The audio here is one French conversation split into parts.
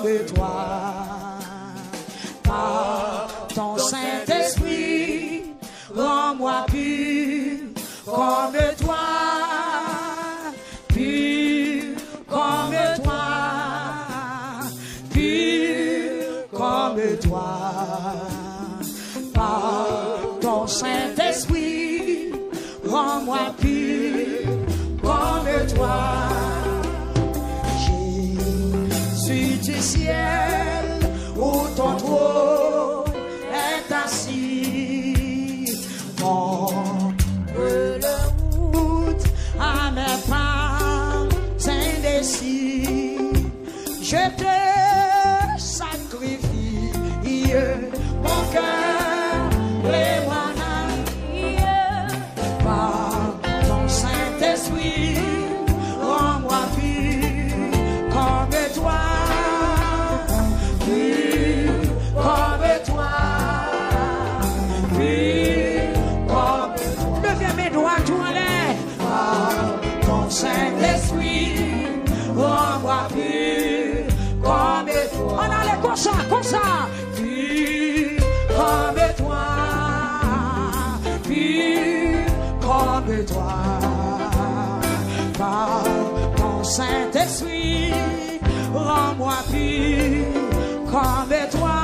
comme toi. Par ton Saint-Esprit, rends-moi pur comme toi. Pur comme toi. Pur comme toi. Par ton Saint-Esprit, rends-moi pur comme toi. Jésus du ciel, où ton trône est assis, montre le route à mes pas indécis. Je te sacrifie mon cœur et mon âme. Par ton Saint-Esprit, rends-moi pur comme toi. Pur comme toi. Pur comme toi. Levez mes doigts tout en l'air. Par ton Saint-Esprit, rends-moi pur comme toi. On allait comme ça, comme ça. Pur comme toi. Pur comme toi. Par ton Saint-Esprit, rends-moi pur comme toi.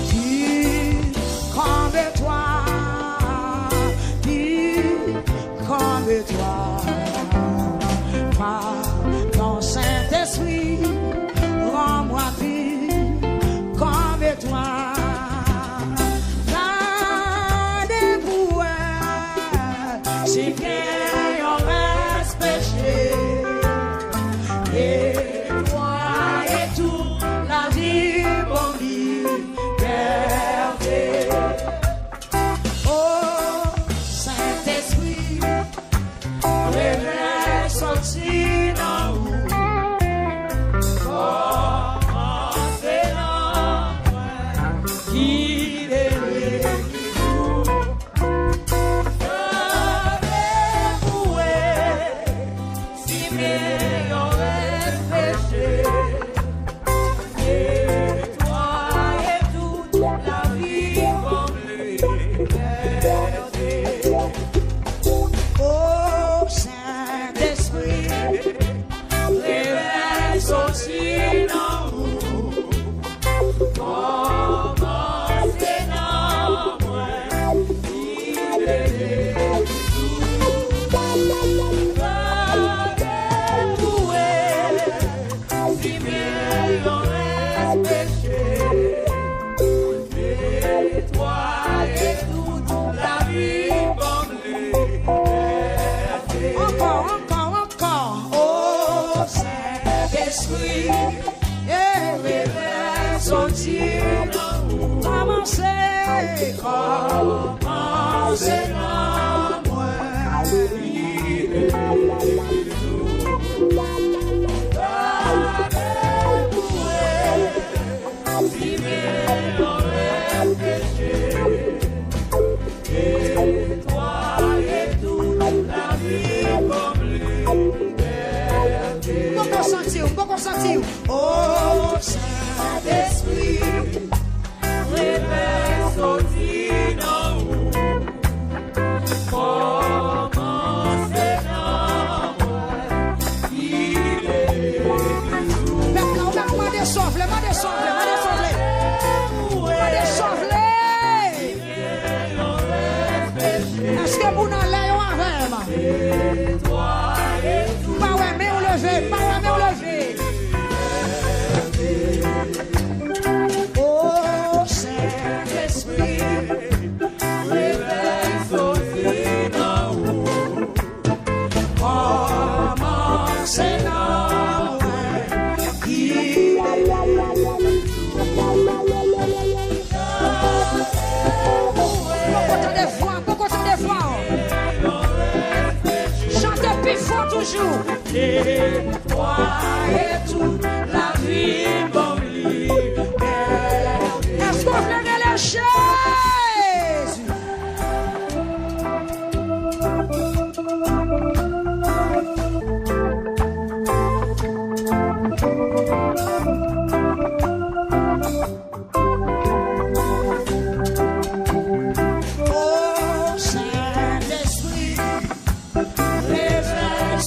Pur comme toi. Pur comme toi. Par ton Saint-Esprit, rends-moi pur comme toi. Si quelqu'un reste péché, et toi et toute la vie pour liberté. Oh Saint-Esprit, réveille sorti dans vous. Commencez dans moi, qui est oh Saint-Esprit, réveille sorti dans vous. Commencez dans moi, il est tout. Maintenant, on va désoffler, est-ce que vous n'allez pas avec moi? Pas ouais, mais on levez, pas ouais, mais on levez. Oh Saint-Esprit, réveille sorti dans vous. Commencez dans moi, il est toujours. Et toi et toute la vie, bon liberté. Est-ce qu'on fait les Jésus?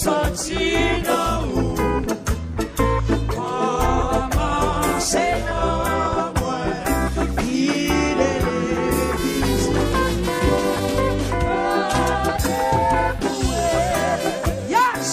sorti dans où commencer dans moi il est l'église yes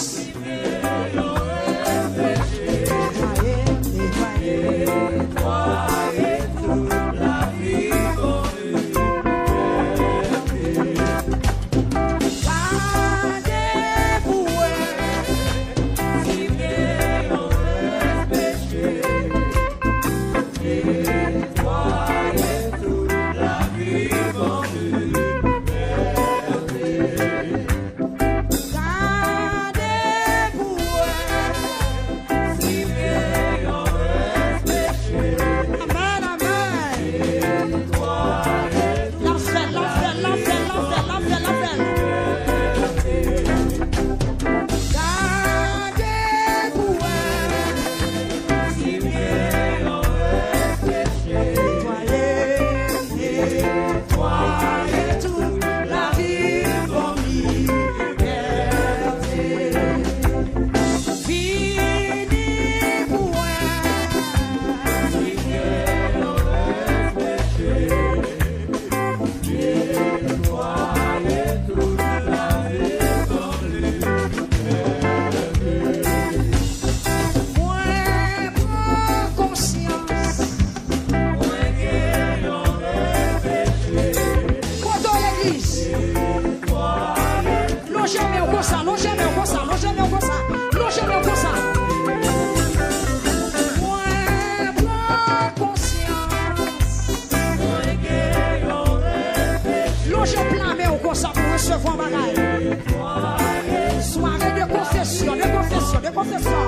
soirée de confession, de confession, de confession.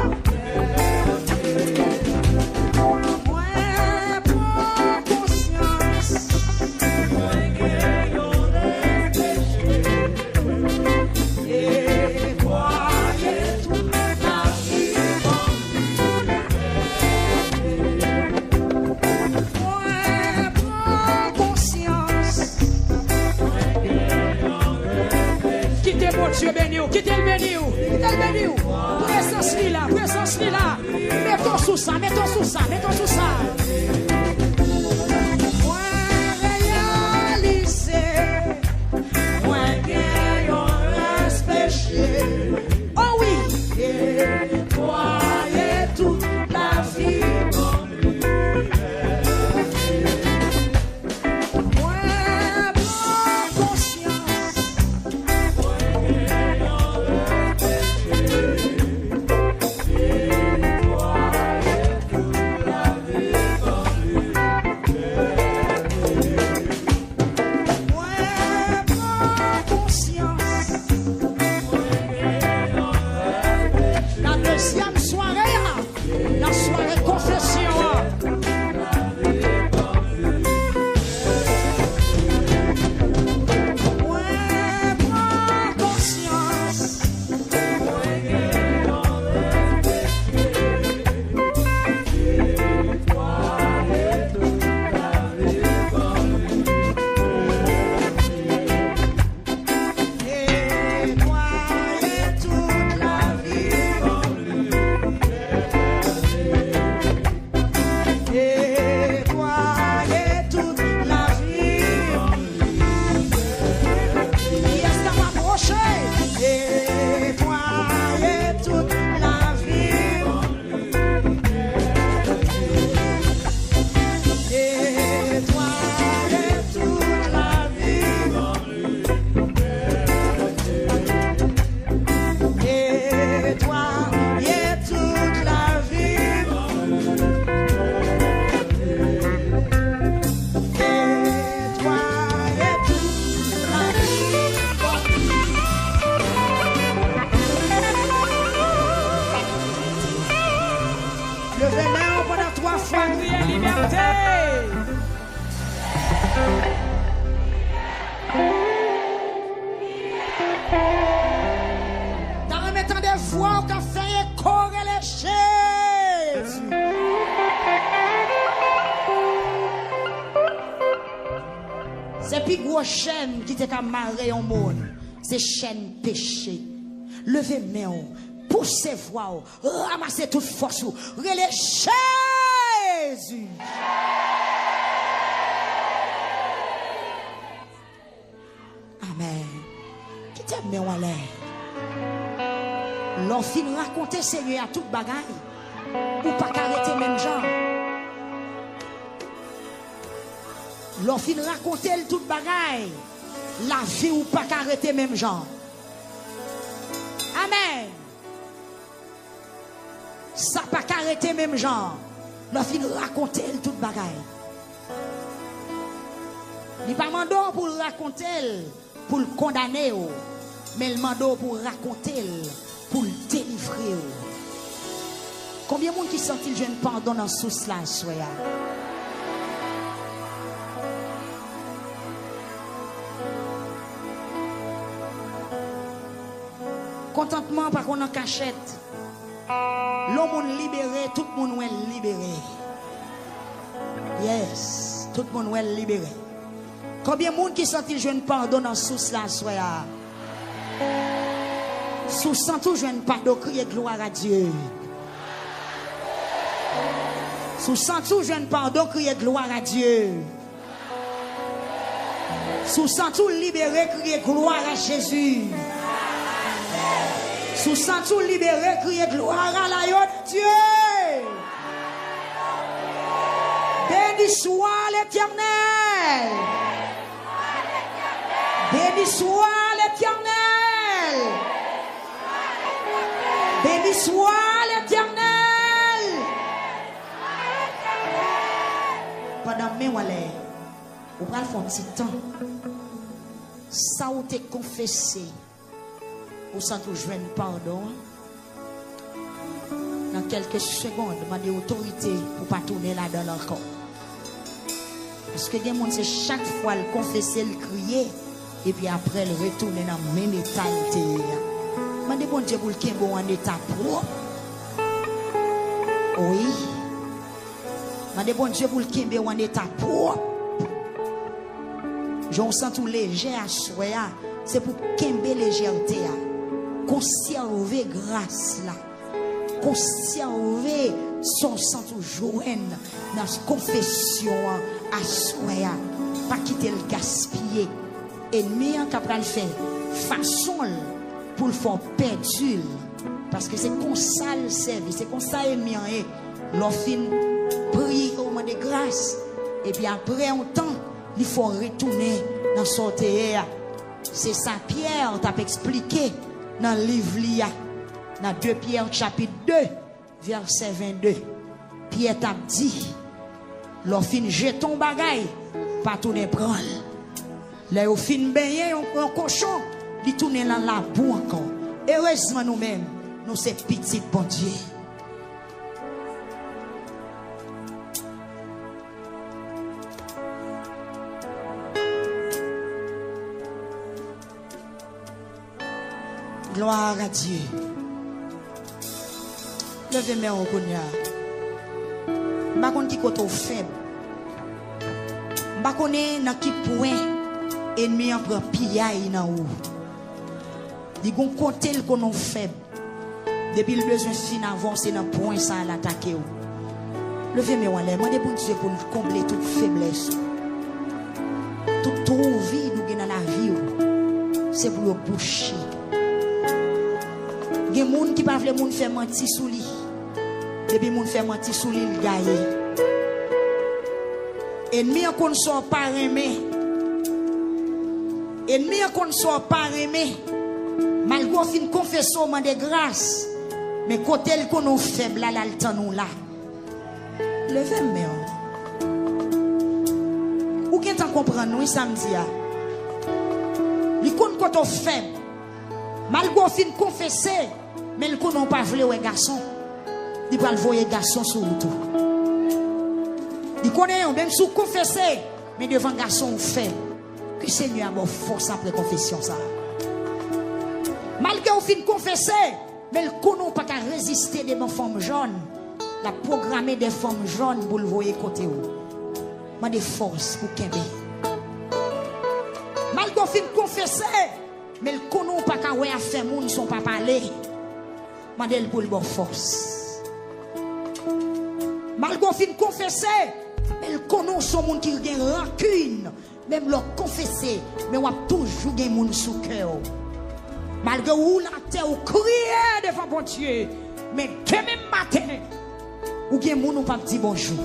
Dieu béni, quittez le béni, présence là, mettons sous ça, mettons sous ça, mettons sous ça. Moi réalisé, moi gagne un péché. Oh oui, et croyez toute la vie. C'est plus gros chaîne qui t'a marré au monde. C'est chaîne péché. Levez main, poussez voix, ramassez toute force, relève Jésus. Amen. Qui t'aime bien en l'air? L'enfin raconter Seigneur à toute bagaille. Ou pas qu'arrêter même gens. L'enfin raconter toute bagaille. La vie ou pas qu'arrêter même gens. Amen. Ça pas qu'arrêter même gens. L'enfin raconter toute bagaille. Il pas mando pour raconter, pour le condamner, mais le mando pour raconter, pour le délivrer. Combien de monde qui sent-il jeune pardon dans sous cela, soya? Contentement par qu'on en cachette. L'homme libéré, tout le monde est libéré. Yes, tout le monde est libéré. Combien de monde qui sent-il jeune pardon dans sous cela, soya? Sous sent tout jeune pardon, crier gloire à Dieu. Sous sent tout jeune pardon, crier gloire à Dieu. Sous sent tout libéré, crier gloire à Jésus. Sous sent tout libéré, crier gloire à l'agneau de Dieu. Béni soit l'Éternel. Béni soit l'Éternel. Béni soit l'Éternel. Pendant mes walais, on va faire un petit temps. Ça ou t'es confessé, ou sans tout jouer pardon. Dans quelques secondes, demandez autorité pour pas tourner là-dedans encore. Parce que les gens, c'est chaque fois le confesser, le crier, et puis après le retourner dans le même état. Demandez bon Dieu pour le qu'il en état propre. Oui. Demandez bon Dieu pour le qu'il en état propre. Je sens tout léger à soya. C'est pour qu'il légèreté. Conserver grâce là. Conserver son sang toujours dans la confession à soya. Pas quitter le gaspiller. Ennemi en capable faire façon pour le faire perdu. Parce que c'est comme ça le service. C'est comme ça ennemi est. L'offre prie au moment de grâce. Et puis après un temps, il faut retourner dans son terre. C'est ça Pierre t'a expliqué dans le livre dans 2 Pierre chapitre 2 verset 22. Pierre t'a dit l'offre jette ton bagaille pas tourner prendre. Là au fin baigner un cochon, il tourne dans la boue encore. Heureusement nous-mêmes, nous c'est petit bon Dieu. Gloire à Dieu. Levez-moi au Konya. Je ne sais pas qui est faible. Je ne sais pas qui point ennemi en prend pillaille dans ou. Ils vont compter le qu'on faible. Depuis le besoin fin avancer dans point ça à l'attaquer. Levez-moi en l'air. Demandez pour Dieu pour combler toute faiblesse. Toute trouille nous dans la vie. C'est pour le boucher. Il y a des gens qui ne peuvent pas faire mentir sous lui. Depuis moun fait mentir sous lui, il gagne. Ennemi qu'on ne soit pas aimé. Ennemi qu'on ne soit pas aimé. Malgré fin confession de grâce. Mais côté qu'on nous faible là, le temps nous là. Levez-moi. Ou qu'est-ce qu'on comprend nous samedi? Il qu'on nous faible. Malgré fin confesser. Mais le qu'on n'a pas voulu un garçon. Il va le voir garçon sur tout. Il connaît même sous confesser, mais devant garçon fait. Que le Seigneur a force après confession ça. Malgré au fin confesser, mais le qu'on n'a pas qu'à résister devant femmes jaunes. La programmer des femmes jaunes pour le voir côté où. Mais des forces pour Kébé. Malgré au fin confesser, Mais le connaît pas qu'à ouais à faire moun son pas parler. Mandel pour le bon force. Malgré fin confesser, mais le connaît son moun qui gen rancune. Même leur confesser, mais on a toujours gen moun sous cœur. Malgré où la terre ou crier devant bon Dieu, mais demain matin, ou gen moun ou pas dire bonjour.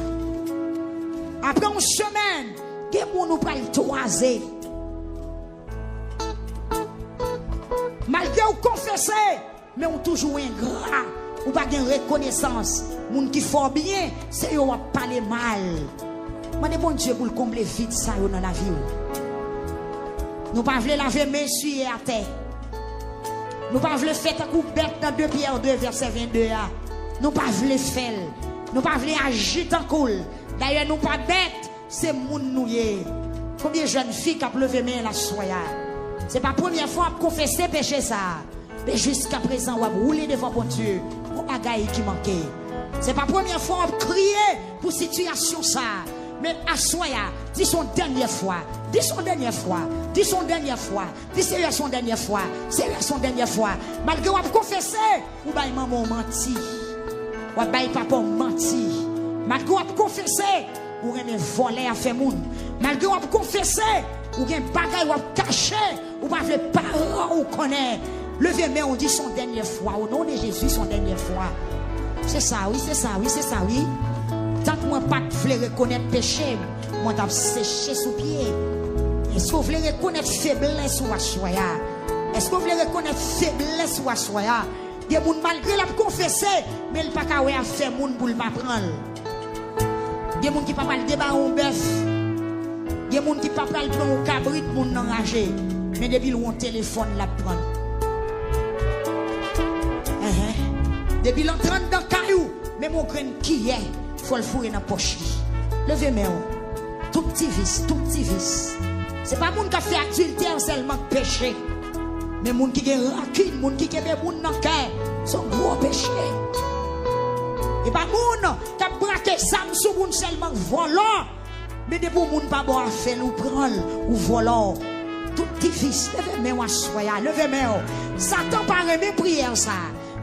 Après une semaine, gen moun ou pas le toiser. Malgré ou confesser, mais on toujours ingrat, ou pas gen reconnaissance. Moun qui fort bien, c'est yo a parler mal. Mande bon Dieu pour le combler vite ça dans la vie. Nous pas voulons laver mes essuyer à terre. Nous pas voulons faire un coup bête dans 2 Pierre 2 verset 22. Nous pas voulons faire. Nous pas voulons agir en cool. D'ailleurs nous pas bête, c'est moun nous yé. Combien de jeunes filles qui ont levé main la soya. C'est pas la première fois à confesser péché ça. Mais jusqu'à présent on a roulé devant bon Dieu pour bagaille qui manquait. C'est pas la première fois à crier pour situation ça. Mais à soya, dis son dernière fois, dis son dernière fois, dis son dernière fois, dis c'est son dernière fois, c'est son dernière fois. Malgré qu'on confesser, ou bail maman menti, ou bail papa menti. Malgré qu'on confesser, ou remet voler à faire moun. Malgré qu'on confesser, ou gen bagay ou caché, ou pas les parents ou connaît. Levez main, on dit son dernière fois, au nom de Jésus son dernière fois. C'est ça, oui, c'est ça, oui, c'est ça, oui. Tant que moi pas voulais reconnaître péché, moi t'ai séché sous pied. Est-ce que vous voulez reconnaître faiblesse ou assoya? Est-ce que vous voulez reconnaître faiblesse ou assoya? Des gens malgré la confesser, mais il pas qu'à faire moun pour le pas prendre. Des gens qui pas mal débat un bœuf. Des gens qui pas mal prendre un cabrit pour n'enrager. Mais depuis le téléphone la prendre. Depuis l'entrant dans le caillou, mais mon grain qui est. Faut le fourrer dans la poche. Levez moi. Tout petit vice, tout petit vice. C'est pas moun qui a fait adultère seulement péché. Mais moun qui a rancune, moun qui a moun dans le cœur, son gros péché. Et pas moun qui a braqué sam sous moun seulement volant. Mais de pour moun pas bon à faire ou prendre ou volant. Tout petit vice. Levez moi soya, levez moi. Satan pas remet prière ça.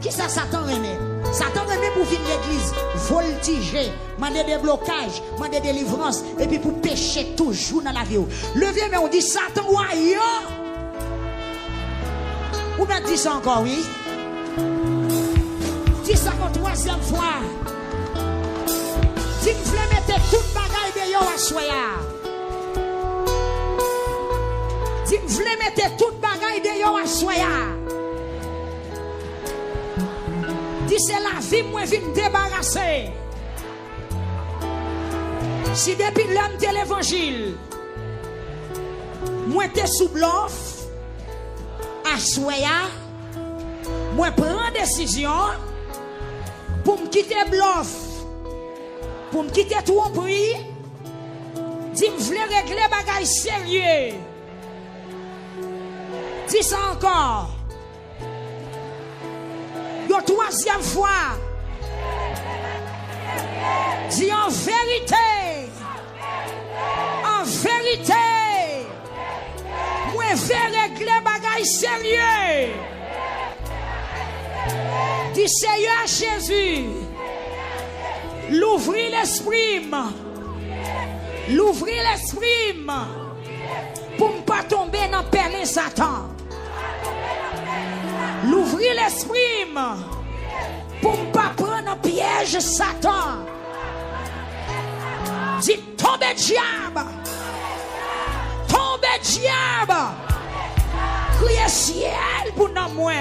Qui ça Satan remet? Satan remet pour venir l'église, voltiger, demander des blocages, demander des délivrances, et puis pour pécher toujours dans la vie. Levez, mais on dit Satan, ouais, ou bien dit ça encore, oui? Dis ça pour 3e fois. Si vous voulez mettre toute bagaille de yo à soya. Si vous voulez mettre toute bagaille de yo à soya. Si c'est la vie, moi, je viens débarrasser. Si depuis l'homme de l'évangile, moi, t'es sous bluff, à soya, moi, prends décision pour me quitter bluff, pour me quitter tromperie, si je voulais régler les bagages sérieux. Dis ça encore. 3e fois. Dis en vérité. En vérité. Moi, vais régler bagaille sérieux. Dis Seigneur Jésus. L'ouvrir l'esprit. L'ouvrir l'esprit. Pour ne pas tomber dans perler Satan. L'ouvrir l'esprit pour ne pas prendre un piège Satan. Dis tombe diable. Tombe diable. Criez ciel pour nous moins.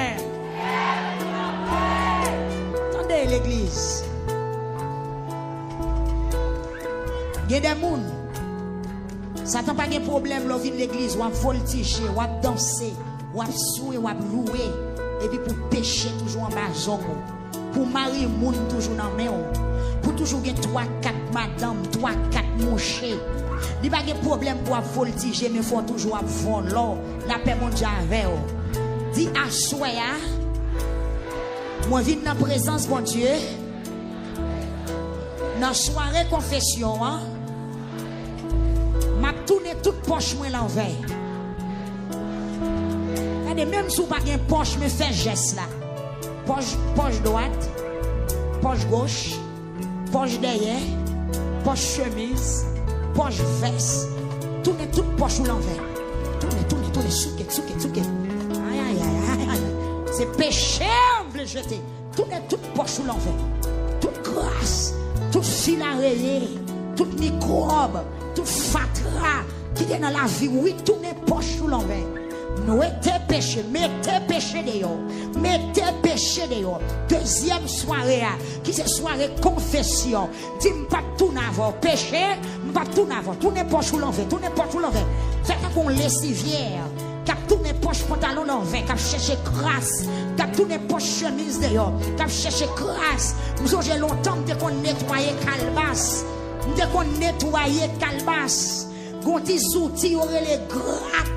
Attendez l'église. Il y a des gens. Satan pas de problème là vient l'église ou à voltiger, ou à danser, ou à souer, ou à louer. Et puis pour pécher toujours en bas, pour marier moun toujours dans la main, pour toujours gagner 3-4 madame, 3-4 mouchés. Il n'y a pas de problème pour voltiger, mais il faut toujours voler. La paix mondiale avec vous. Dis à soya, moi je viens dans la présence de Dieu, dans la soirée confession, je tourne toute poche moi l'envers. Regardez, même si vous n'avez pas de poche, mais faites geste là. Poche droite, poche gauche, poche derrière, poche chemise, poche veste. Tournez toute poche ou l'envers. Tournez, souquet. Aïe. C'est péché, on veut jeter. Tournez toute poche ou l'envers. Toute grâce, toute fil à rayer, toute microbe, toute fatra qui est dans la vie. Oui, tournez poche ou l'envers. Mettez péché dehors. Mettez péché dehors. Deuxième soirée, qui c'est soirée confession. Dis-moi pas tout n'avoir péché, pas tout n'avoir. Tournez poche ou l'envers, Faites comme lessivière. Cap tourner poche pantalon l'envers, cap chercher grâce, cap tourner poche chemise dehors, cap chercher grâce. Nous j'ai longtemps de qu'on nettoyer calebasse, de qu'on nettoyer calebasse. Gon des outils aurait les gratte.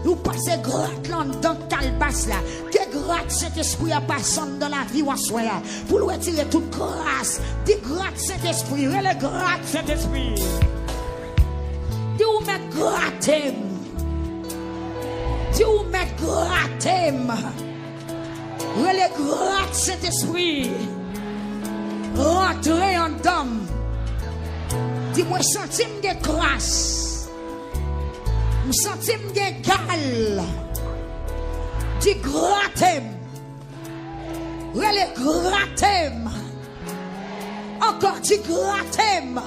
Nous passez gratte là dans calebasse là. Que gratte Saint-Esprit a passé dans la vie ou en soi pour lui retirer toute grâce. Dis gratte Saint-Esprit, le gratte Saint-Esprit. Dis où mettre gratte. Dis où mettre gratte. Le gratte Saint-Esprit. Rentrez en dame. Dis-moi centime de grâce. Me sentim d'égal. Dis gratem. Rele gratem. Encore dis gratem.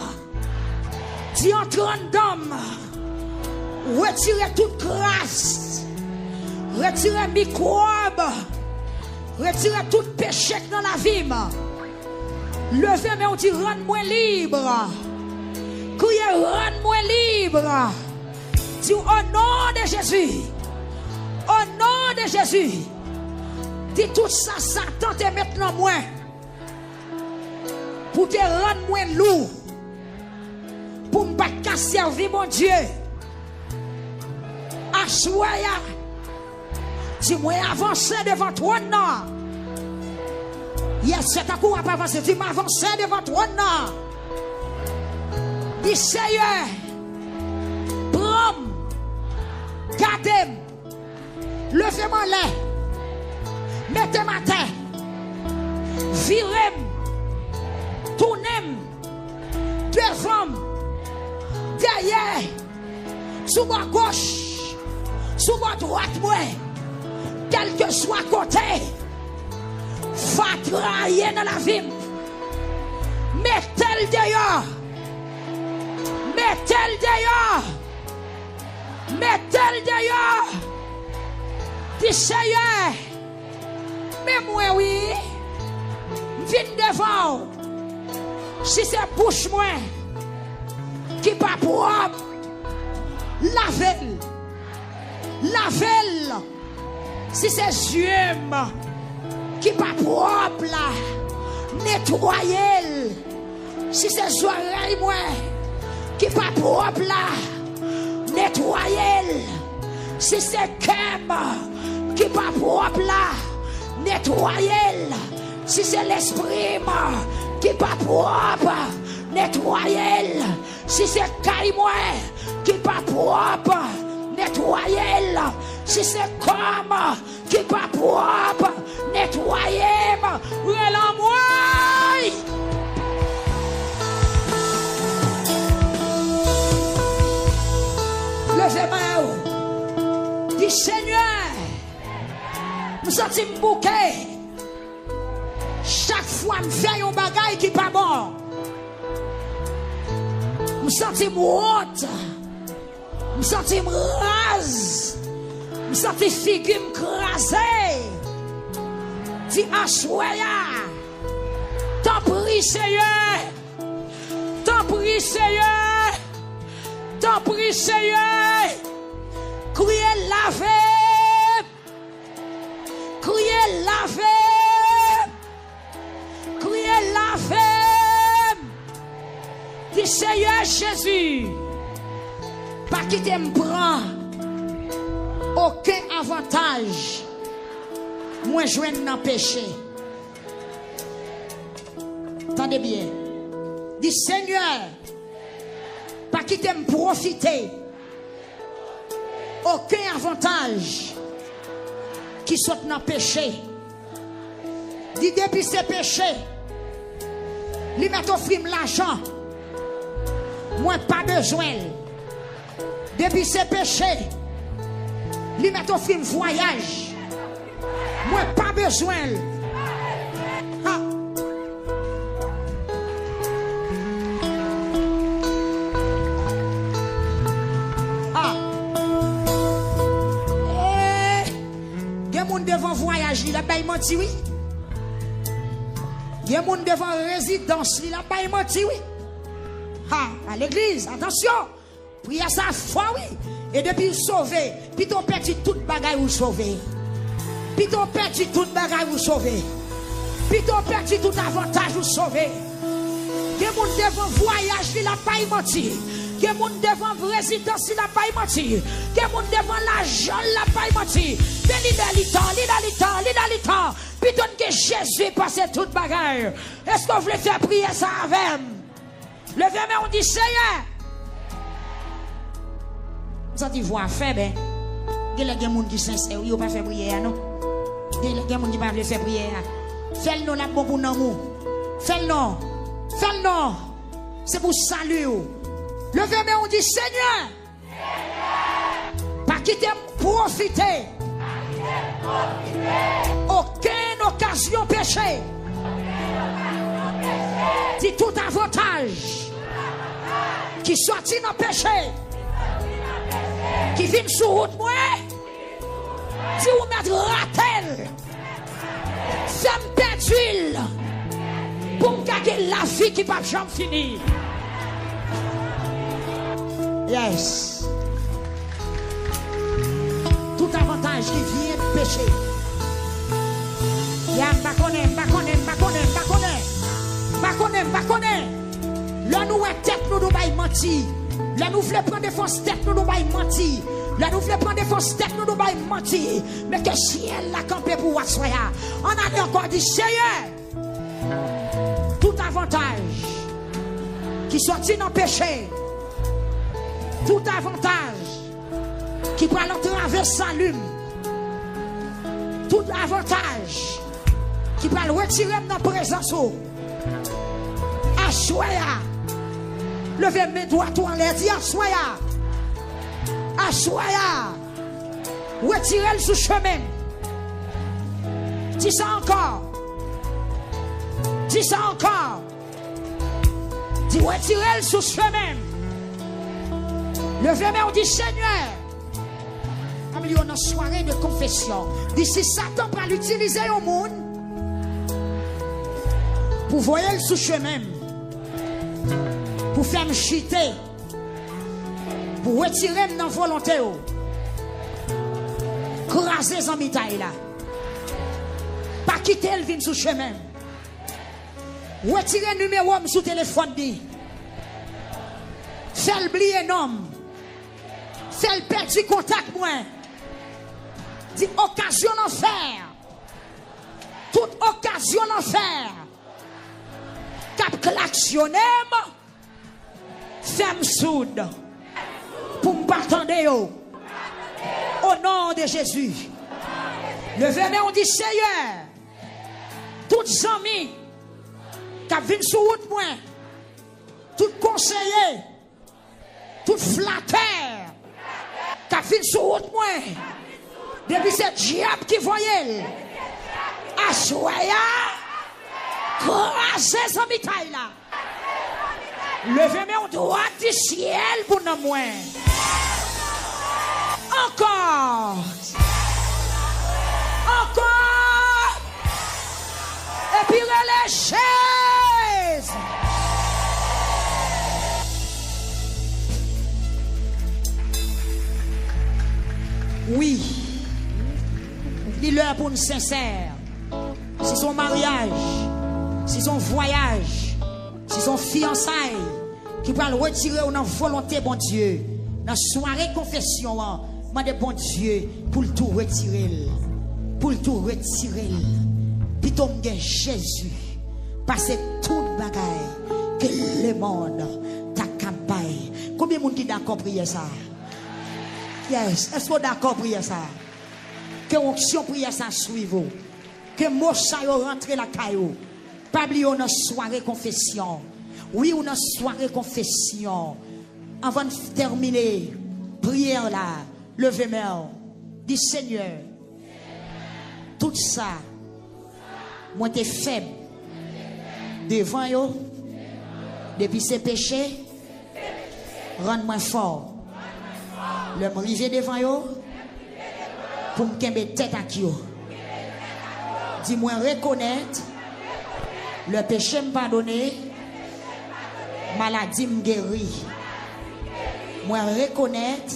Dis entre en dame. Retirez toute grâce. Retirez microbe. Retirez tout péché dans la vie. Levez mais on dit rends-moi libre. Criez rends-moi libre. Dis au nom de Jésus. Au nom de Jésus. Dis tout ça, Satan te maintenant moi. Pour te rendre moins lourd. Pour ne pas servir mon Dieu. Assoya. Dis-moi avancer devant toi. Yes, c'est un coup à pas avancer. Dis-moi avancer devant toi. Dis Seigneur. Gardez-moi, levez-moi là, mettez ma tête, virez-moi, tournez-moi, devant, derrière, sous ma gauche, sous ma droite, moi, quel que soit côté, va travailler dans la vie, mettez-le dehors, mettez-le dehors. Mettez-le d'ailleurs. Dis Seigneur. Mais moi oui. Viens devant. Si c'est bouche moi. Qui pas propre. Lavez-le. Lavez-le. Si c'est yeux. Qui pas propre là. Nettoyez-le. Si c'est oreilles moi. Qui pas propre là. Nettoyez. Si c'est Kem qui pas propre là, nettoyez. Si c'est l'esprit qui pas propre, nettoyez. Si c'est Caïmoin qui pas propre, nettoyez. Si c'est comme qui pas propre, nettoyez. Relâche-moi. Levez-moi. Dis Seigneur, nous sommes bouquet. Chaque fois, nous faisons un bagage qui n'est pas bon. Nous sommes honte. Nous sommes rase. Nous sommes figures crasées. Dis Assoya. T'en prie, Seigneur. T'en prie, Seigneur. T'en prie, Seigneur. Criez laver. Criez laver. Criez laver. Dis Seigneur Jésus. Pas qui t'aime prend aucun avantage. Moi je viens d'en péché. Attendez bien. Dis Seigneur. Pas qui t'aime profiter. Aucun avantage. qui sont dans le péché. Dis depuis ces péchés, lui met au frime l'argent. Moi, pas besoin. Depuis ces péchés, lui met au frime voyage. Moi, pas besoin. Ah. Ah. Il y a des gens devant voyage, il a pas menti, oui. Il y a des gens devant résidence, il a pas menti, oui. Ah, à l'église, attention. Priez sa foi, oui. Et depuis sauvé, puis t'as perdu toute bagaille ou sauvé. Puis t'as perdu toute bagaille ou sauvé. Puis t'as perdu tout avantage ou sauvé. Il y a des gens devant voyage, il a pas menti. Il y a des gens devant résidence, il a pas menti. Il y a des gens devant l'argent, il a pas menti. Mais il temps. Puis donne que Jésus passe toute bagaille. Est-ce que vous voulez faire prier ça avec? Levez-moi, on dit Seigneur. Vous avez dit voix faible. Il y a des gens qui sont sincères, ils ne peuvent pas faire prière, non? Il y a des gens qui ne peuvent pas faire prière. Fais-le la bon pour nous. Fais-le. Fais-le. C'est pour salut. Levez-moi, on dit Seigneur. Pas quitter profiter. Aucune occasion péché. Dit tout avantage qui sortit dans le péché, qui vient sur route, moi, si vous mettez ratel, femme d'huile, pour me gagner la vie qui ne va jamais finir. Yes. Tout avantage qui vient de péché. Là nous tête nous bail menti. Là nous voulons prendre des fausses têtes nous bail menti. Là nous voulons prendre des fausses têtes nous bail menti. Mais que ciel l'a campé pour Watsoya. On a encore dit Seigneur. Tout avantage qui sortit dans le péché. Tout avantage qui prend l'entraver salut. Tout avantage qui va le retirer dans la présence. Assoya. Levez mes doigts en l'air. Dis assoya. Assoya. Retirez le sous chemin. Dis ça encore. Dis ça encore. Dis retirez le sous chemin. Levez mes, on dit Seigneur. Il y a une soirée de confession. D'ici Satan va l'utiliser au monde pour voyer le sous-chemin, pour faire me chuter, pour retirer dans la volonté, craser en mitaille là, pas quitter le vin sous-chemin, retirer le numéro sous téléphone, faire oublier nom, faire perdre du contact moins. Dit occasion d'en faire. Toute occasion d'en faire. Cap klaxonner. Femme soude. Pour me attendre. Au nom de Jésus. Levez-moi, on dit Seigneur. Toutes amis. Qui viennent sur route moi. Tout conseiller. Tout flatteur. Qui viennent sur route moi. Depuis ce diable qui voyait, assoya, crasez son mitaille là. Levez-moi au droit du ciel pour nous moins. Encore. Encore. Et puis relâchez. Oui. Il est pour nous sincère. Si son mariage, si son voyage, si son fiançailles, qui va le retirer dans la volonté, bon Dieu, dans la soirée confession, demandez bon Dieu pour tout retirer. Pour tout retirer. Puis tombe Jésus. Passer toute bagaille que le monde t'a campagne. Combien de monde qui d'accord prier ça? Yes. Est-ce que vous d'accord prier ça? Que onction prière ça suive. Que mot ça rentre la caillou. Pas oublier une soirée confession. Oui, une soirée confession. Avant de terminer, prière là, levez main. Dis Seigneur, tout ça, moi t'es faible devant yo, depuis ces péchés, rends-moi fort. Le m'arriver devant yo, pour me kembe tête à qui yo. Dis-moi reconnaître, le péché me pardonné, maladie me guérit. Moi reconnaître,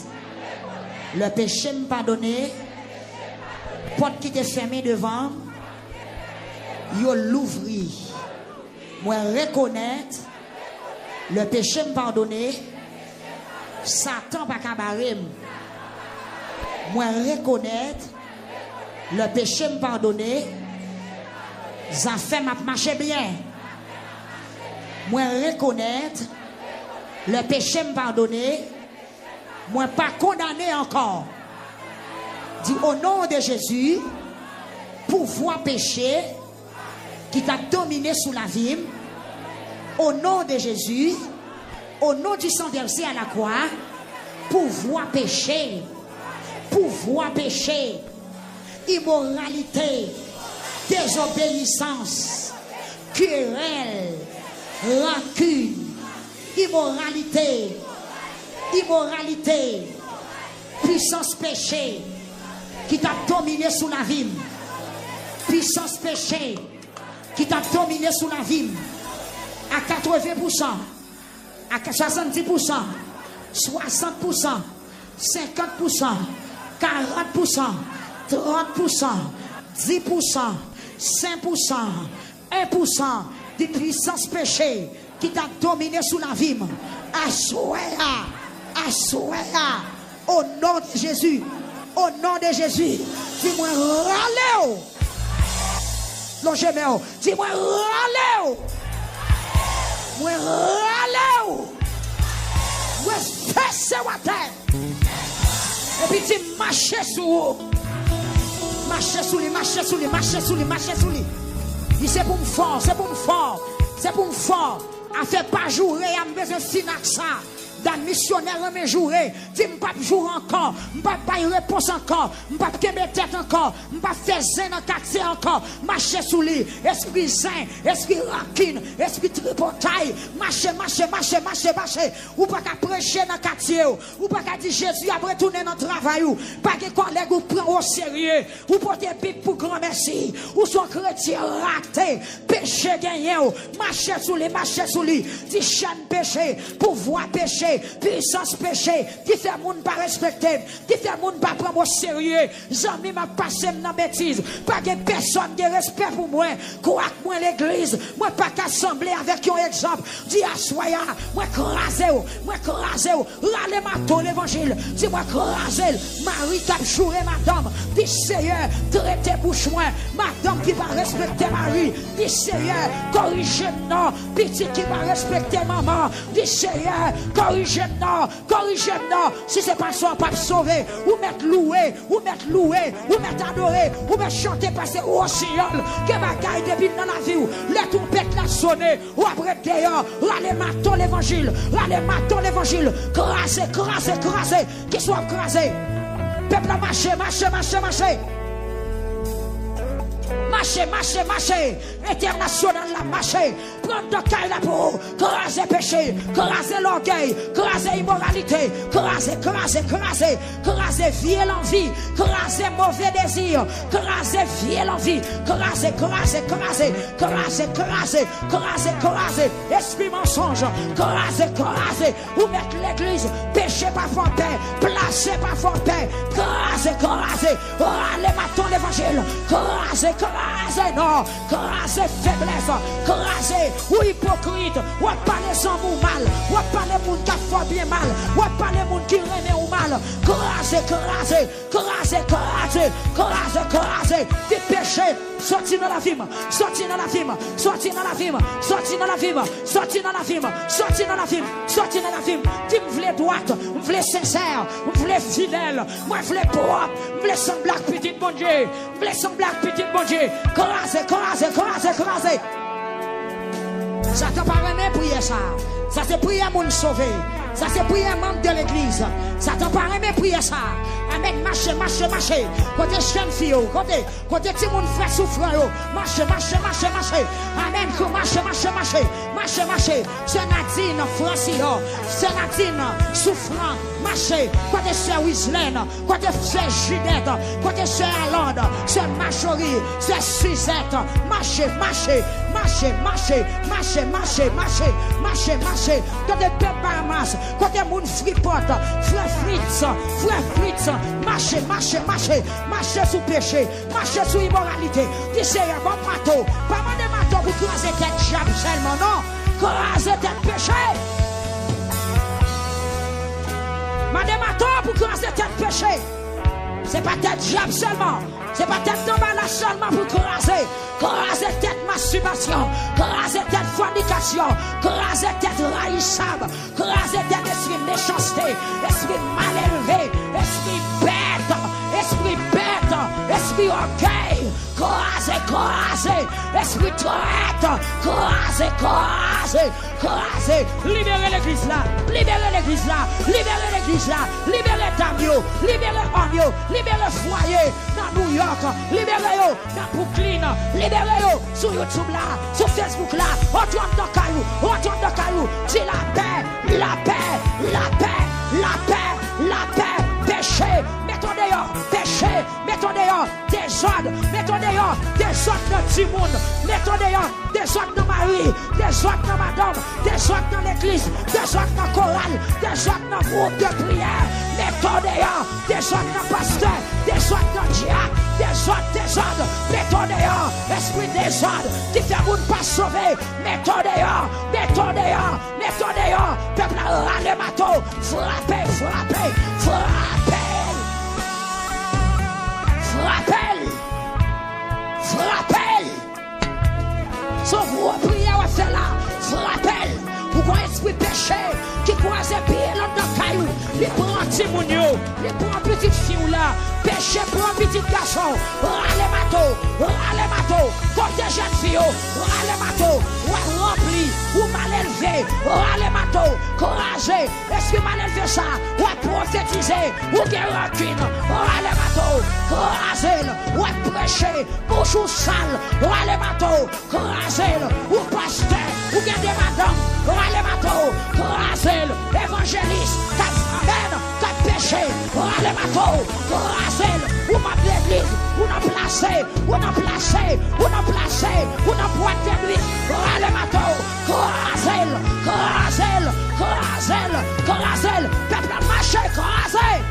le péché me pardonné, porte qui était fermée devant, yo l'ouvri. Moi reconnaître, le péché me pardonné, Satan pas cabaret. Moi reconnaître, le péché me pardonné, ça fait m'a marché bien. Moi reconnaître, le péché me pardonné, moi pas condamné encore. Dis au nom de Jésus, pouvoir péché qui t'a dominé sous la vie, au nom de Jésus, au nom du sang versé à la croix, pouvoir péché, immoralité, désobéissance, querelle, rancune, immoralité, puissance péché qui t'a dominé sous la vie, puissance péché qui t'a dominé sous la vie, à 80%, à 70%, 60%, 50%, 40%, 30%, 10%, 5%, 1% de puissance péché qui t'a dominé sous la vie. Assoya, au nom de Jésus, au nom de Jésus, dis-moi râlez. Longez-moi, dis-moi râlez. Moi râlez. Moi fessez wa terre. Et puis dis marchez sur. Marchez sous lui. Dis c'est pour me fort, c'est pour me fort. A fait pas jouer, a besoin de finax ça. Dans missionnaire en mes jours, dis m'pas jour encore, m'pas pas y réponse encore, m'pas kembe tête encore, m'pas faire zen dans quartier encore, marcher sous lui, esprit saint, esprit rancune, esprit tripotaille, marcher, ou pas qu'à prêcher dans quartier, ou pas qu'à dire Jésus a retourné dans le travail, ou pas que collègue ou prend au sérieux, ou porter pique pour grand merci, ou son chrétien raté, péché gagné, marcher sous lui, dit chaîne péché, pouvoir péché, puissance péché, qui fait moun pas respecter, qui fait moun pas prendre au sérieux, zami m'a passé dans bêtise, pas que personne qui respect pour moi, quoi que moi l'église, moi pas qu'assembler avec un exemple, dis à soya, moi crasé, râle ma l'évangile, dis moi crasé, Marie qui a juré madame, dis Seigneur, traitez bouche moi, madame qui va respecter Marie, dis Seigneur, corrigez-moi, petit qui va respecter maman, dis Seigneur, corrigez-moi, si c'est pas ça, pas sauver, ou mettre louer, ou mettre adorer, ou mettre chanter, passer au ciel, que bagaille depuis dans la vie, les trompettes la sonner, ou après d'ailleurs, râlez maton l'évangile, crasez, qui soit crasé, peuple à marcher, international la marché, prendre de caille la peau, craser péché, craser l'orgueil, craser immoralité, craser vielle envie, craser mauvais désir, craser vielle envie, craser, esprit mensonge, craser, ou mettre l'église, péché pas fort paix, placé pas fort paix, craser, allez, maton l'évangile, craser, Crasez non, crasez faiblesse, crasez ou hypocrite, ou parler sans vous mal, ou parler moun qui fait bien mal, ou parler moun qui remet ou mal. Crasez, crasez, crasez, crasez, crasez, crasez, des péchés, sorti dans la vie, sorti dans la vie, sorti dans la vie, sorti dans la vie, sorti dans la vie, sorti dans la vie, sorti dans la vie. Tu me voulais droite, me voulais sincère, me voulais fidèle, moi je voulais propre, me voulais sans blague petite bon Dieu, me voulais sans blague petite bon Dieu. Crasez, crasez, crasez, crasez. Ça t'a pas aimé prier ça. Ça c'est prier mon sauvé. Ça c'est prier membre de l'église. Ça t'a pas aimé prier ça. Amen, marchez, marchez, marchez. Côté jeune fille, côté petit monde fait souffrir. Marchez, marchez, marchez, marchez. Amen, marchez, marchez, marchez. Marchez, marchez. C'est Nadine, Francis. C'est Nadine, souffrant. Marchez. Côté c'est Wislaine. Côté c'est Judette. Côté c'est Alande. C'est Machorie. C'est Suzette. Marchez, marchez. Marchez, marchez, marchez, marchez, marchez, marchez, marchez. Côté Bahamas, côté moun fripote, frère Fritz, marchez, marchez, marchez, marchez sous péché, marchez sous immoralité. Dis un bon marteau, pas mal de marteau pour craser tête diable seulement, non, craser tête péché. Madame marteau pour craser tête péché. C'est pas tête diable seulement. C'est pas tête d'emballage seulement pour craser. Craser tête masturbation. Craser tête fornication. Craser tête raïssable. Craser tête esprit méchanceté. Esprit mal élevé. Esprit bête. Esprit bête. Esprit orgueil. Craser, craser. Esprit traite. Craser, craser. Craser. Libérez l'église là. Libérez l'église là. Libérez l'église là. Libérez Damio. Libérez Onio. Libérez foyer. Dans New York. Libérez-yo dans Brooklyn. Libérez-yo sur YouTube là. Sur Facebook là. Retourne dans Caillou. Retourne dans Caillou. Dis la paix. La paix. La paix. La paix. La paix. Péché. Mettons dehors. Péché. Mettons dehors. Désordre. Mettons dehors. Désordre dans Timoun. Mettons dehors. Désordre dans Marie. Désordre dans Madame. Désordre dans l'église. Désordre dans chorale. Désordre dans groupe de prière. Mettons dehors. Désordre dans pasteur. Désordre dans diacre. Désordre. Mettons dehors. Esprit désordre. Qui fait moun pas sauver. Mettons dehors. Mettons dehors. Mettons dehors. Peuple râle mato. Frappez. Frappez. Frappez. Frappez. Frappez. Son gros prière à faire là. Frappez. Pourquoi esprit péché qui croise pied dans caillou. Il prend petit mounio. Il prend petite fille là. Péché prend petit garçon. Râle mato. Côté jeune fille. Râle mato. Ou rempli. Ou mal élevé. Râle mato. Courageux. Est-ce que mal élevé ça? Ou prophétiser. Ou guérir rancune. Râle mato. Courageux. Ou prêcher. Bouche ou sale. Râle mato. Courageux. Ou pasteur. Ou garder madame. Râle mato. Courageux. Évangéliste. Amen. Qu'a péché. Râle mato. Courageux. Ou ma l'église. Ou n'a placé. Ou n'a placé. Ou n'a placé. Ou n'a boîte de nuit. Râle mato. Courageux. Courageux. Courageux. Courageux. Peuple marché. Courageux.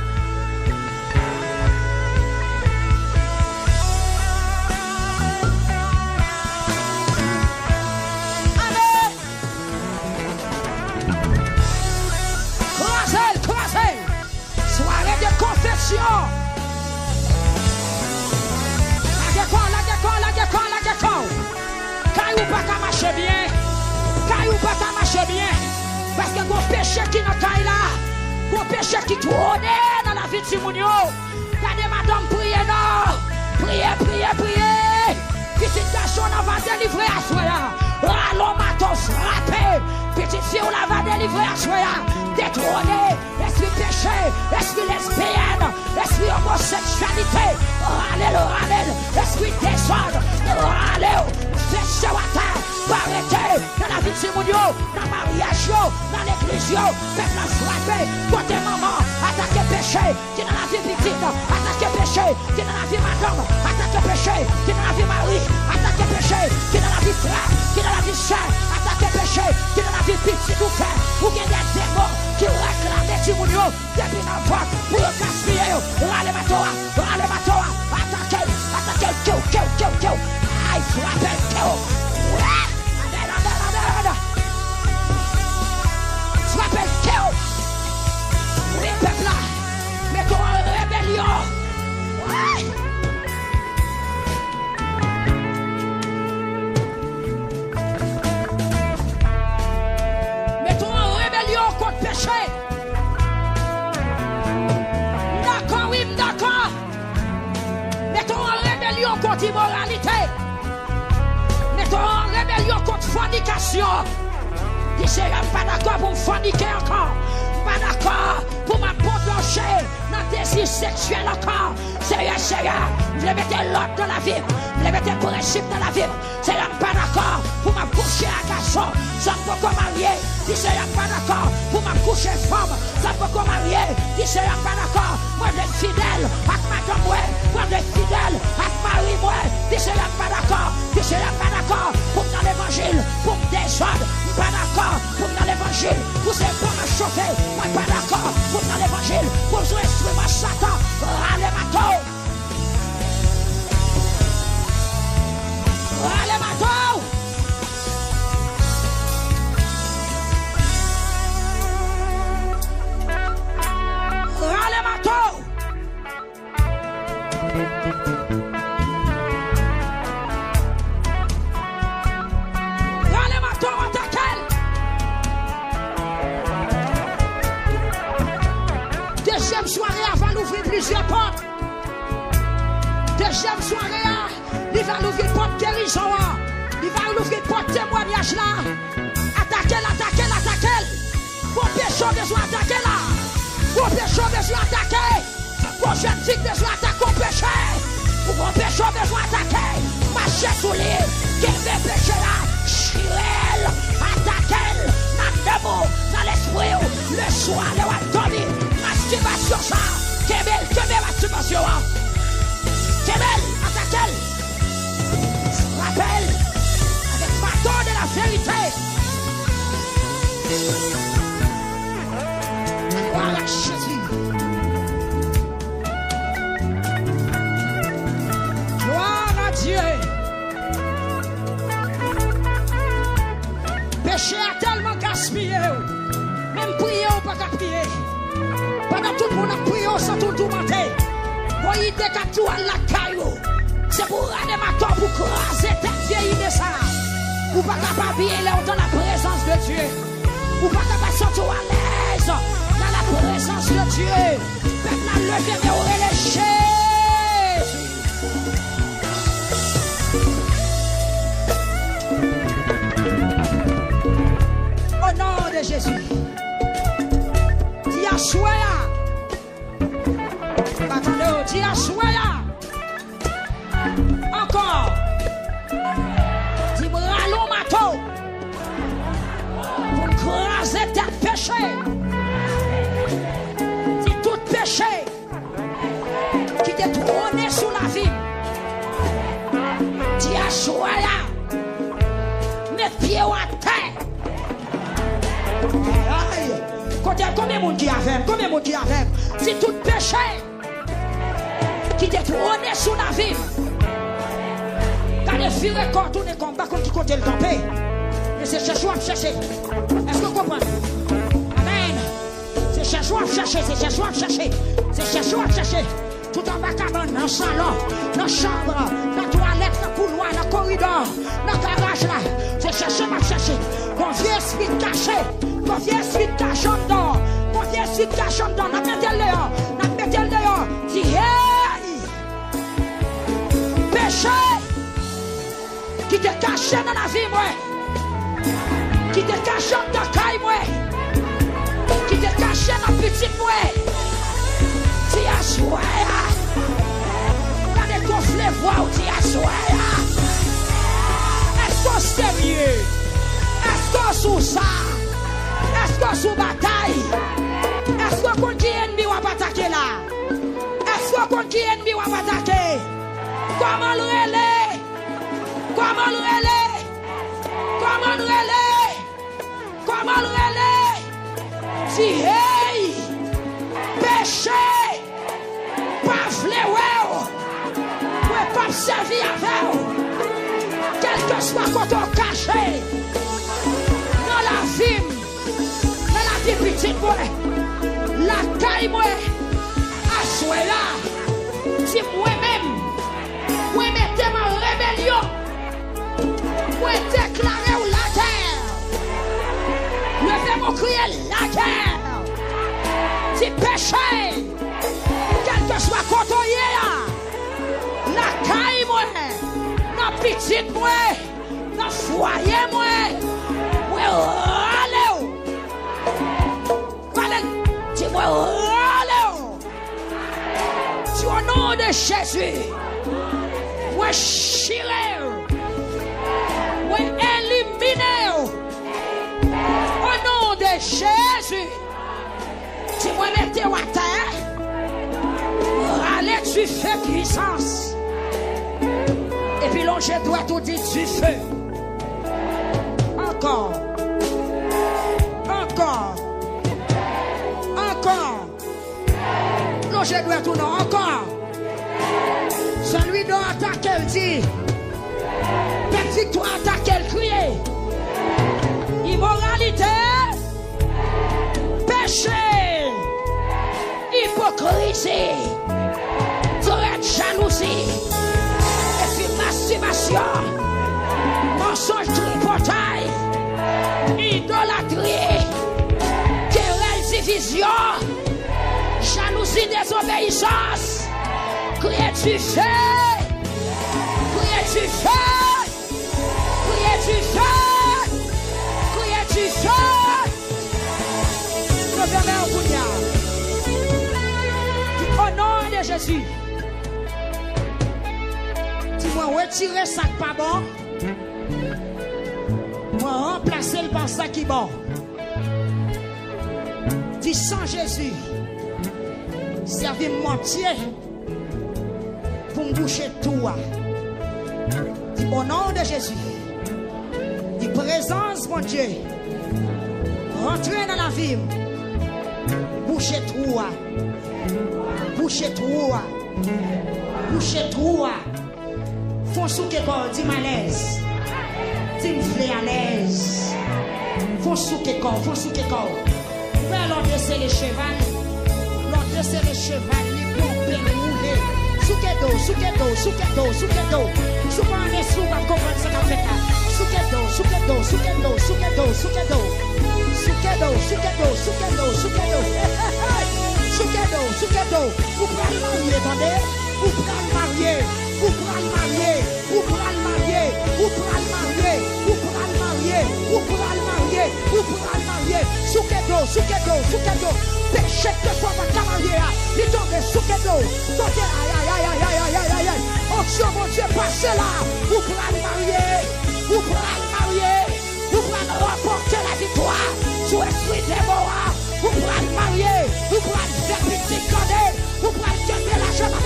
Soirée de confession. La guécon. Caillou pas qu'à marcher bien. Caillou pas qu'à marcher bien. Parce que mon péché qui n'a caille là. Mon péché qui tourne dans la vie de Simonio. Regardez madame prier non. Priez. Petite garçon on va délivrer à soi. Allons matos frappé. Petite fille on va délivrer à soi. Détrôné. Esprit péché. Esprit lesbienne. Esprit homosexualité. Râlez. Esprit désordre. Râlez. Faites à terre. Arrêtez. Dans la vie de Simonio. Dans le mariage. Dans l'église. Faites la frapper. Côté maman. Attaquez péché. Qui dans la vie petite. Attaquez péché. Qui dans la vie madame. Attaquez péché. Qui dans la vie mari. Attaquez péché. Qui dans la vie frère. Qui dans la vie soeur. Attaquez péché. Qui dans la vie petite ou frère. Ou bien des démons qui réclament des Simonio. Depuis la voix. Pour le gaspiller. Râlez ma toi. Attaquez. Kill. d'immoralité. Mettons en rébellion contre fornication. Dis Seigneur, pas d'accord pour me forniquer encore. Pas d'accord pour m'approcher dans le désir sexuel encore. Seigneur, je vais mettre l'ordre dans la vie. Je vais mettre le principe dans la vie. Seigneur, pas d'accord pour m'accoucher à garçon. Ça ne peut pas marier. Dis Seigneur, pas d'accord pour m'accoucher femme. Ça ne peut pas marier. Dis Seigneur, pas d'accord. Moi, je suis fidèle avec madame. Moi, je suis fidèle avec Marie. Moi, dis Seigneur, pas d'accord. Dis Seigneur, pas d'accord pour dans l'évangile, pour me désordre. Pas d'accord pour dans l'évangile, pour ces pommes à chauffer. Moi, pas d'accord pour dans l'évangile, pour jouer instrument Satan. Râle mato. Râle mato. Râle mato. Râle mato, attaquez. Deuxième soirée avant d'ouvrir plusieurs portes. Deuxième soirée, il va l'ouvrir porte guérison. Il va l'ouvrir porte témoignage là. Attaquez-la, attaquez-la, attaquez-la. Pour péché, besoin d'attaquer là. Pour péché, besoin d'attaquer. Pour jeune fille, besoin d'attaquer au péché. Pour péché, besoin d'attaquer. Marchez sous lui. Quel fait péché là? Chirel, attaquez-la. Dans le mot, dans l'esprit, le soir, le waldoni. Masturbation ça. Quelle masturbation. Quelle attaquez-la. Rappelle avec bâton de la vérité. Gloire à Jésus. Gloire à Dieu. Péché a tellement gaspillé. Même prier ou pas qu'à prier. Pendant tout le monde a prié sans tout tourmenter. Pour y décaler tout à la caillou. C'est pour aller ma pour craser tête vieille de ça. Ou pas capable de là dans la présence de Dieu. Ou pas capable de sortir à l'aise dans la présence de Dieu. Peuple a levé et les Jésus. Au nom de Jésus. Dis à Soya. Dis à Soya. Encore. Dis-moi, allons, mato. Pour craser tes péchés. Dis tout péché qui t'est trôné sous la vie. Dis à Soya. Mets pieds à terre. Combien de monde qui a fait? Combien de monde qui a fait? Dis tout péché qui t'est trôné sous la vie. Quand les filles retournent comme pas comme qui compte le camper. Et c'est chercher à chercher. Est-ce que vous comprenez? Amen. C'est chercher à chercher, c'est chercher à chercher. C'est chercher à chercher. Tout en bas cabane, dans le salon, dans la chambre, dans la toilette, dans le couloir, dans le corridor, dans le garage là. C'est chercher à chercher. Mon vieux esprit caché. Mon vieux esprit caché en dedans. Mon vieux esprit caché en dedans. N'a mettez le dehors. N'a mettez le dehors. Dis hey! Péché! Qui te caché dans la vie, moi. Qui te caché dans ta caille, moi. Qui te caché dans la petite, moi. Dis à Soya. Quand les gonflés voient, dis à Soya. Est-ce que c'est mieux? Est-ce que sous ça? Est-ce que sous bataille? Est-ce que quand qui est ennemi va attaquer là? Est-ce que quand qui est ennemi va attaquer? Comment le relais? Comment le relais? Comment le relais? Comment le relais? Si hey! Péché! Pas fléau! Ouais, pas servir avec vous! Quel que soit quand on caché! Dans la vie! Dans la vie petite, moi! La caille, moi! À souhait là! Si moi-même! Moi, mettez ma rébellion! Moi, déclarez la guerre! Levez mon crier la guerre! Si péché! Quel que soit quand on y est là! La caille, moi! petite moi, dans le foyer moi, allez, dis-moi, allez, tu au nom de Jésus, moi chiré, moi éliminé, au nom de Jésus, dis-moi mettez-vous à terre, allez, tu fais puissance. Et puis l'ange doit tout dire du feu. Encore. Encore. Encore. L'ange doit tout non. Encore. Celui dont attaque elle dit. Petit toi attaque elle crie. Immoralité. Péché. Hypocrisie. Jalousie. Masturbation, mensonge, tripotaille, idolâtrie, querelle, division, jalousie, désobéissance, crier du feu, crier du feu, crier du feu, crier du feu. Revenez au Bouddha. Au nom de Jésus. Moi retirer ça qui pas bon. Moi remplacer le par ça qui est bon. Dis sans Jésus. Servez entier pour me boucher tout. Dis au nom de Jésus. Dis présence mon Dieu. Rentrez dans la vie. Boucher tout. Boucher tout. Boucher tout. Font sous que corps, dis malaise. Dis m'flé à l'aise. Font sous que corps, font sous que corps. Faire l'autre c'est les cheval. L'autre c'est les cheval, les pompes, rouler. Sous que dos, sous que dos, sous que dos, sous que dos. Sous pas un sous, va comprendre ce qu'on fait là. Sous que dos, sous que dos, sous que dos, sous que dos, sous que dos. Sous que dos, sous que dos, sous que dos, sous que dos. Sous que dos, sous que dos. Vous prenez le marier, attendez. Vous prenez le marier. Vous pourrez le marier, vous pourrez le marier, vous pourrez le marier, vous pourrez le marier, vous pourrez le marier, vous pourrez le marier. Soukedo, péché que toi va marier, il tombe soukedo, tombe aïe. Onction mon Dieu passez là, vous pourrez le marier, vous pourrez le marier, vous pourrez remporter la victoire sous esprit dévorant, vous pourrez le marier, vous pourrez le faire petit connaître, vous pourrez le gagner la chemin.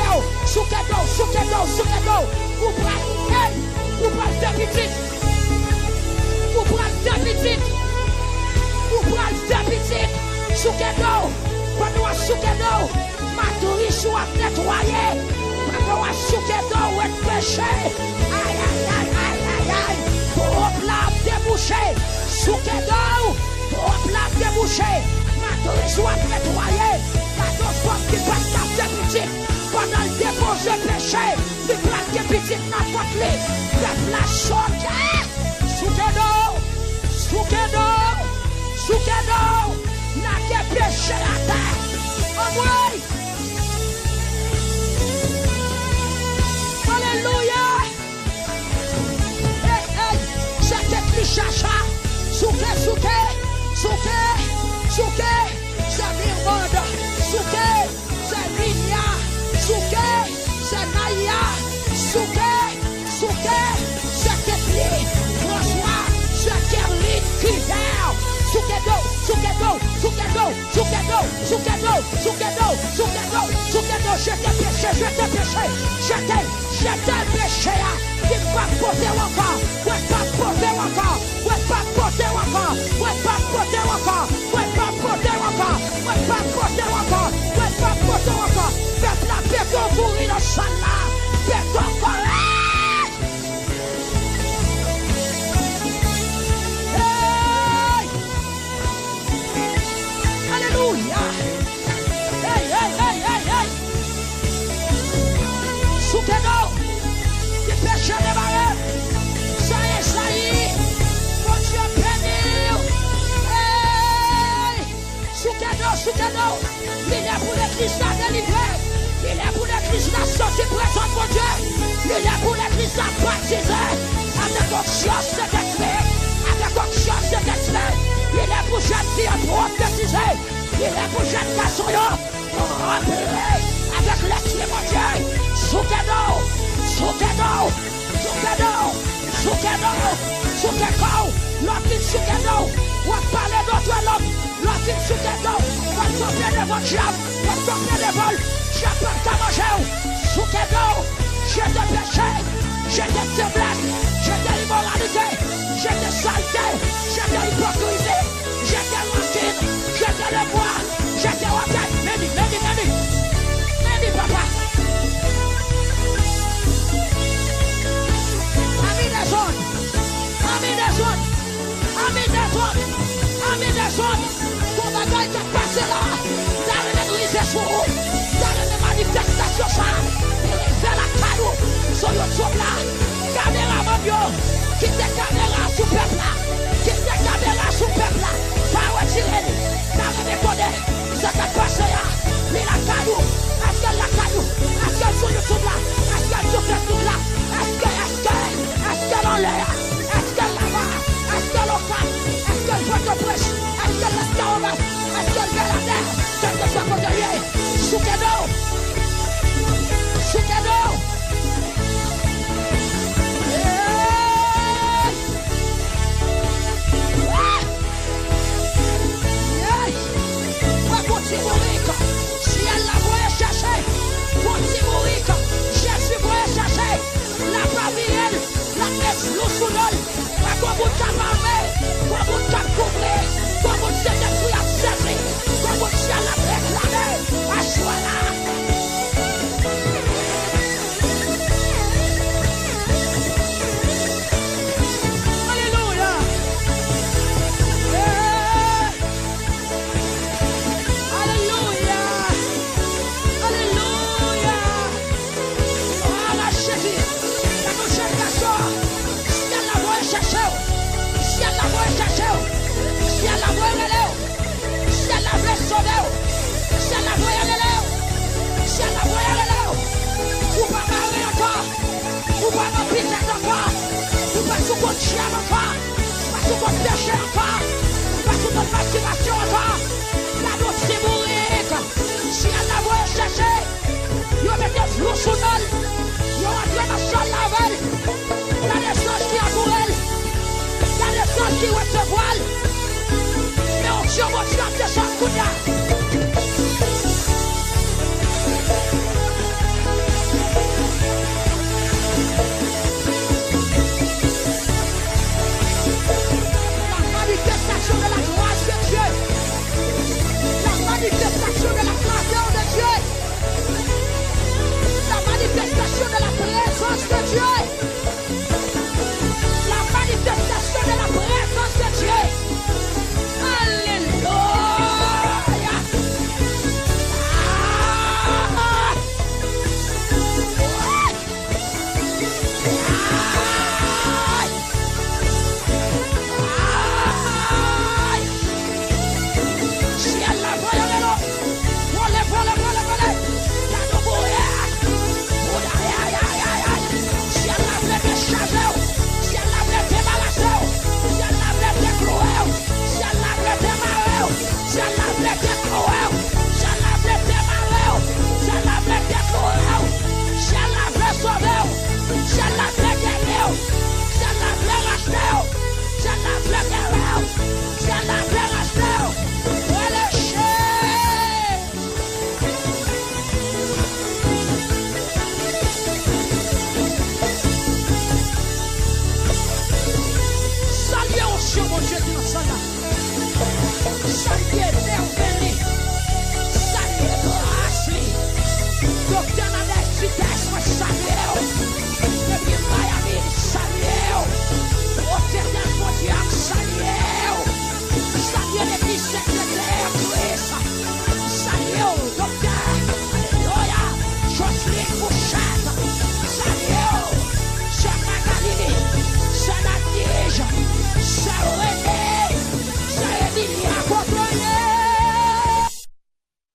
Soukedo, vous pourrez le faire petit, vous pourrez le faire petit, vous pourrez le faire petit, Soukedo, pendant Soukedo, Matouri soit nettoyé, pendant Soukedo, où est péché, aïe, pour plat débouché, Soukedo, pour plat débouché, Matouri soit nettoyé, pendant forme qui passe la petit. Pendant le dépose le péché, le plat qui est petit n'importe les, le plat choqué, Soukedo, n'a qu'à péché la terre, oh oui, alléluia, c'est écrit chacha, souké, c'est Mirmande, souké, c'est Ligna. Souké, c'est Naïa, Souké, c'est Ketli, François, c'est Kerline, Kiver, Soukedo, je t'ai péché, il va poser encore, faites la paix qu'on pourrit dans ça là, paix qu'on correct. Hey! Alléluia! Hey! Soukedo, des péchés débarrés, ça y est, mon Dieu béni. Hey! Soukedo, il est pour l'église à délivrer. Il est pour l'église la sortie présente, mon Dieu. Il est pour l'église l'église a baptisé avec conscience de détruire, avec conscience de détruire. Il est pour jeunes filles à prophétiser, il est pour jeunes garçons remplis avec l'esprit de Dieu. Soukedou, soukedou, soukedou, soukedou, soukedou, l'homme soukedou, on va parler d'autre l'homme, l'homme soukedou, on va tomber devant diable, on va tomber devant diable, pas manger, soukedou, j'ai des péchés, j'ai des faiblesses, j'ai des immoralités, j'ai des saletés, j'ai des hypocrisies, j'ai des routines, j'ai des devoirs, j'ai des orgueils. Medi, papa. Amis des zones, amis des zones, amis des zones, amis des zones. Ton bagage qui est passé là, dans l'église sur vous, dans les manifestations, ça, il fait la cadeau sur YouTube là. Caméra mon qui te caméra sous peuple là, qui te caméra sous peuple là, pas retirer, t'as reconnu, ça t'a passé là, mais la cadeau, est-ce que la cadeau, est-ce que sur YouTube là, est-ce que sur Facebook là, est-ce que dans l'air, est-ce que là-bas, est-ce que local, est-ce que le point de presse, est-ce que l'escarobas, est-ce que le vélander, quel que soit côté lié, soukedou, soukedou. Si elle la voyait chercher, Jésus voyait chercher la famille, la tête, l'eau sous l'œil, pas comme vous t'amarrez, comme vous t'accouvrez, comme vous t'êtes détruit à saisir, comme vous t'êtes la réclamée, à soi là. Qui va te voir, mais on tient votre flamme de sang,